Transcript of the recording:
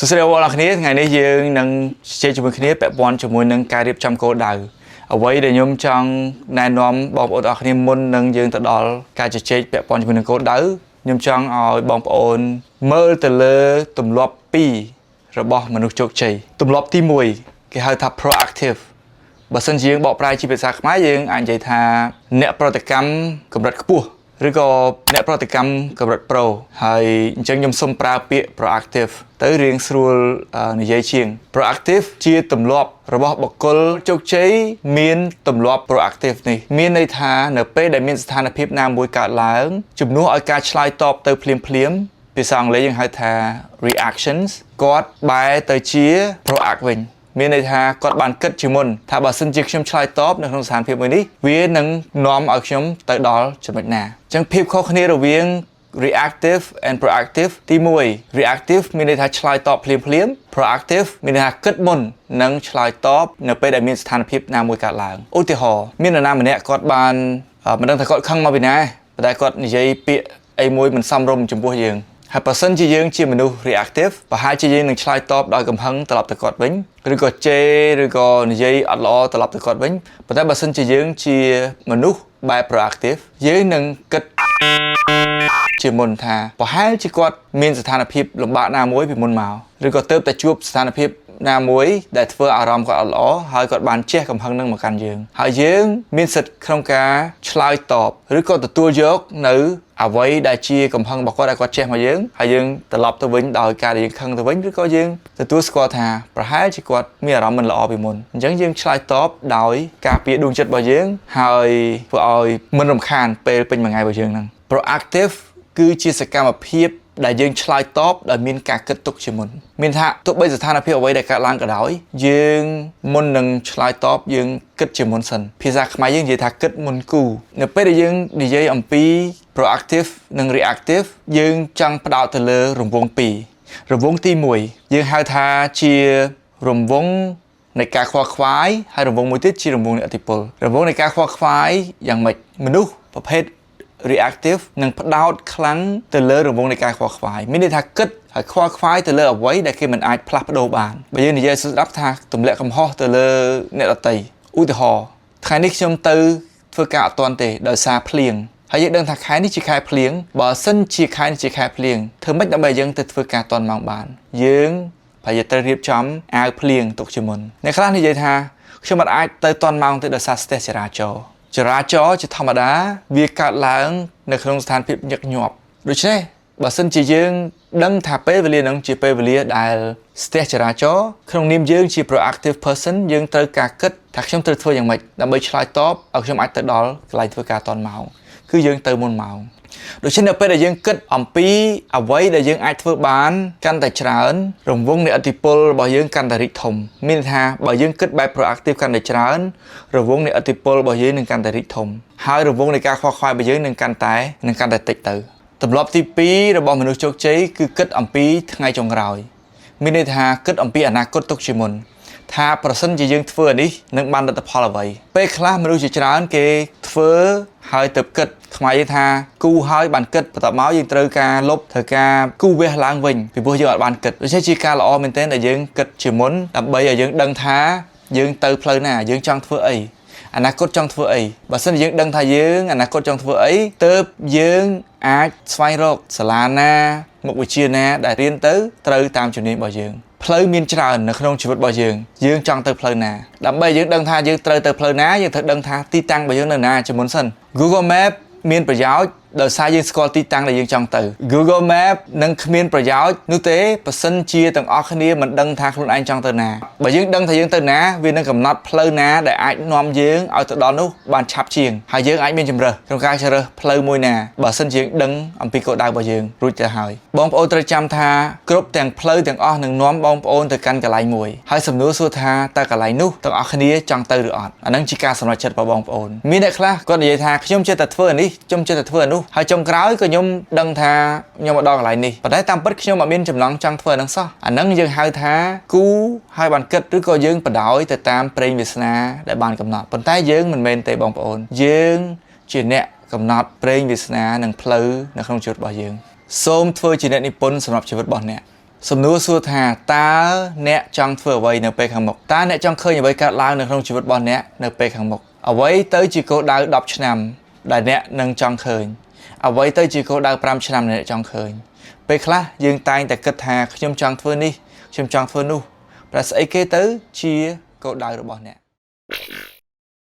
សួស្តីបងប្អូនថ្ងៃនេះយើងនឹងជជែកជាមួយគ្នាពាក់ព័ន្ធជាមួយនឹងការរៀបចំគោលដៅអ្វីដែលខ្ញុំចង់ណែនាំបងប្អូនអរគ្នាមុននឹងយើងទៅដល់ការជជែកពាក់ព័ន្ធជាមួយនឹងគោលដៅខ្ញុំចង់ឲ្យបងប្អូនមើលទៅលើទម្លាប់2របស់មនុស្សជោគជ័យទម្លាប់ទី1គេហៅថា proactive បើសិនជាយើងបកប្រែជាភាសាខ្មែរយើងអាចនិយាយថាអ្នកប្រតិកម្មកម្រិតខ្ពស់ឬក៏អ្នកប្រតិកម្មកម្រិតប្រូហើយអញ្ចឹងខ្ញុំសូមប្រើពាក្យ proactive ទៅរៀងស្រួលនិយាយជាង proactive ជាទម្លាប់របស់បុគ្គលជោគជ័យមានទម្លាប់ proactive នេះមានន័យថានៅពេលដែលមានស្ថានភាពណាមួយកើតឡើងជំនួសឲ្យការឆ្លើយតបទៅភ្លាមភាសាអង់គ្លេសយើងហៅថា reactions គាត់បែរទៅជា proact វិញមានន័យថាគាត់បានគិតជាមុនថាបើសិនជាខ្ញុំឆ្លើយតបនៅក្នុងស្ថានភាពមួយនេះវានឹងនាំឲ្យខ្ញុំទៅដល់ចំណុចណាអញ្ចឹងភាពខុសគ្នារវាង reactive and proactive ទី1 reactive មានន័យថាឆ្លើយតបភ្លាម proactive មានន័យថាគិតមុននិងឆ្លើយតបនៅពេលដែលមានស្ថានភាពណាមួយកើតឡើងឧទាហរណ៍មាននរណាម្នាក់គាត់បានមិនដឹងថាគាត់ខឹងមកពីណាប៉ុន្តែគាត់និយាយពាក្យអីមួយមិនសមរម្យចំពោះយើងហើយបើសិនជាយើងជាមនុស្ស reactive ប្រហែលជាយើងនឹងឆ្លើយតបដោយកំហឹងត្រឡប់ទៅគាត់វិញឬក៏ជេរឬក៏និយាយអត់ល្អត្រឡប់ទៅគាត់វិញប៉ុន្តែបើសិនជាយើងជាមនុស្សបែប proactive យើងនឹងគិតជាមុនថាប្រហែលជាគាត់មានស្ថានភាពលំបាកណាមួយពីមុនមកឬក៏ទើបតែជួបស្ថានភាពណាមួយដែលធ្វើអារម្មណ៍គាត់អត់ល្អហើយគាត់បានជះកំហឹងនឹងមកកាន់យើងហើយយើងមានសិទ្ធិក្នុងការឆ្លើយតបឬក៏ទទួលយកនៅអ្វីដែលជាកំហឹងរបស់គាត់ដែលគាត់ជះមកយើងហើយយើងត្រឡប់ទៅវិញដោយការដែលយើងខឹងទៅវិញឬក៏យើងទទួលស្គាល់ថាប្រហែលជាគាត់មានអារម្មណ៍មិនល្អពីមុនអញ្ចឹងយើងឆ្លើយតបដោយការពារដួងចិត្តរបស់យើងហើយធ្វើឲ្យមិនរំខានពេលពេញមួយថ្ងៃរបស់យើងហ្នឹង proactive គឺជាសកម្មភាពដែលយើងឆ្លើយតបដោយមានការគិតទុកជាមុនមានថាទោះបីស្ថានភាពអ្វីដែលកើតឡើងក៏ដោយយើងមុននឹងឆ្លើយតបយើងគិតជាមុនសិនភាសាខ្មែរយើងនិយាយថាគិតមុនគូនៅពេលដែលយើងនិយាយអំពី proactive និង reactive យើងចង់ផ្ដោតទៅលើរង្វង់2រង្វង់ទី1យើងហៅថាជារង្វង់នៃការខ្វល់ខ្វាយហើយរង្វង់មួយទៀតជារង្វង់នៃឥទ្ធិពលរង្វង់នៃការខ្វល់ខ្វាយយ៉ាងម៉េចមនុស្សប្រភេទreactive នឹងផ្ដោតខ្លាំងទៅលើរង្វង់នៃការខ្វល់ខ្វាយមានន័យថាគិតហើយខ្វល់ខ្វាយទៅលើអ្វីដែលគេមិនអាចផ្លាស់ប្ដូរបានបើយើងនិយាយស្ដាប់ថាទម្លាក់កំហុសទៅលើអ្នកដទៃឧទាហរណ៍ថ្ងៃនេះខ្ញុំទៅធ្វើការអត់ទាន់ទេដោយសារភ្លៀងហើយយើងដឹងថាខែនេះជាខែភ្លៀងបើសិនជាខែនេះជាខែភ្លៀងធ្វើម៉េចដើម្បីយើងទៅធ្វើការទាន់ម៉ោងបានយើងប្រហែលត្រូវរៀបចំអាវភ្លៀងទុកជាមុនអ្នកខ្លះនិយាយថាខ្ញុំមិនអាចទៅទាន់ម៉ោងទេដោយសារស្ទះចរាចរណ៍ជាធម្មតាវាកើតឡើងនៅក្នុងស្ថានភាពញឹកញាប់ដូច្នេះបើសិនជាយើងដឹងថាពេលវេលានឹងជាពេលវេលាដែលស្ទះចរាចរណ៍ក្នុងនាមយើងជា proactive person យើងត្រូវការគិតថាខ្ញុំត្រូវធ្វើយ៉ាងម៉េចដើម្បីឆ្លើយតបឲ្យខ្ញុំអាចទៅដល់កន្លែងធ្វើការទាន់ម៉ោងគឺយើងទៅមុនម៉ោងដូច្នេះនៅពេលដែលយើងគិតអំពីអ្វីដែលយើងអាចធ្វើបានកាន់តែច្រើនរង្វង់នៃឥទ្ធិពលរបស់យើងកាន់តែរីកធំមានន័យថាបើយើងគិតបែប proactive កាន់តែច្រើនរង្វង់នៃឥទ្ធិពលរបស់យើងនឹងកាន់តែរីកធំហើយរង្វង់នៃការខ្វល់ខ្វាយរបស់យើងនឹងកាន់តែតិចទៅទម្លាប់ទី2របស់មនុស្សជោគជ័យគឺគិតអំពីថ្ងៃចុងក្រោយមានន័យថាគិតអំពីអនាគតទុកជាមុនថាប្រសិនជាយើងធ្វើនេះនឹងបានលទ្ធផលអ្វីពេលខ្លះមនុស្សជាច្រើនគេធ្វើហើយទៅគិតខ្មែរយើងថាគូហើយបានគិតបន្ទាប់មកយើងត្រូវការលុបត្រូវការគូវះឡើងវិញពីព្រោះយើងអត់បានគិតដូច្នេះជាការល្អមែនទែនដែលយើងគិតជាមុនដើម្បីឲ្យយើងដឹងថាយើងទៅផ្លូវណាយើងចង់ធ្វើអីអនាគតចង់ធ្វើអីបើសិនជាយើងដឹងថាយើងអនាគតចង់ធ្វើអីទើបយើងអាចស្វែងរកសាលាណាមុខវិជ្ជាណាដែលរៀនទៅត្រូវតាមជំនាញរបស់យើងផ្លូវមានច្រើននៅក្នុងជីវិតរបស់យើងចង់ទៅផ្លូវណាដើម្បីយើងដឹងថាយើងត្រូវទៅផ្លូវណាយើងត្រូវដឹងថាទីតាំងរបស់យើងនៅណាជាមុនសិន Google Map មានប្រយោជន៍ដោយសារយើងស្គាល់ទីតាំងដែលយើងចង់ទៅ Google Map នឹងគ្មានប្រយោជន៍នោះទេបើសិនជាទាំងអស់គ្នាមិនដឹងថាខ្លួនឯងចង់ទៅណាបើយើងដឹងថាយើងទៅណាវានឹងកំណត់ផ្លូវណាដែលអាចនាំយើងឲ្យទៅដល់នោះបានឆាប់ជាងហើយយើងអាចមានជម្រើសក្នុងការជ្រើសរើសផ្លូវមួយណាបើសិនជាយើងដឹងអំពីគោលដៅរបស់យើងរួចទៅហើយបងប្អូនត្រូវចាំថាគ្រប់ទាំងផ្លូវទាំងអស់នឹងនាំបងប្អូនទៅកាន់កន្លែងមួយហើយសំណួរសួរថាតើកន្លែងនោះទាំងអស់គ្នាចង់ទៅឬអត់អានឹងជាការសម្រេចចិត្តរបស់បងប្អូនមានអ្នកខ្លះគាត់និយាយថាខ្ញុំចេះតែធ្វើនេះខ្ញុំចេះតែធ្វើនោះហើយចុងក្រោយក៏ខ្ញុំដឹងថាខ្ញុំមកដល់កន្លែងនេះប៉ុន្តែតាមពិតខ្ញុំអត់មានចំណង់ចង់ធ្វើហ្នឹងសោះអាហ្នឹងយើងហៅថាគូហើយបានគិតឬក៏យើងបដ ாய் ទៅតាមប្រេងវាសនាដែលបានកំណត់ប៉ុន្តែយើងមិនមែនទេបងប្អូនយើងជាអ្នកកំណត់ប្រេងវាសនានិងផ្លូវនៅក្នុងជីវិតរបស់យើងសូមធ្វើជាអ្នកនិពន្ធសម្រាប់ជីវិតរបស់អ្នក សំណួរសួរថាតើអ្នកចង់ធ្វើអ្វីនៅពេលខាងមុខតើអ្នកចង់ឃើញអ្វីកើតឡើងនៅក្នុងជីវិតរបស់អ្នកនៅពេលខាងមុខអ្វីទៅជាគោលដៅ10ឆ្នាំដែលអ្នកនឹងចង់ឃើញអ្វីទៅជាគោលដៅ5ឆ្នាំដែលអ្នកចង់ឃើញពេលខ្លះយើងតែងតែគិតថាខ្ញុំចង់ធ្វើនេះខ្ញុំចង់ធ្វើនោះតែស្អីគេទៅជាគោលដៅរបស់អ្នក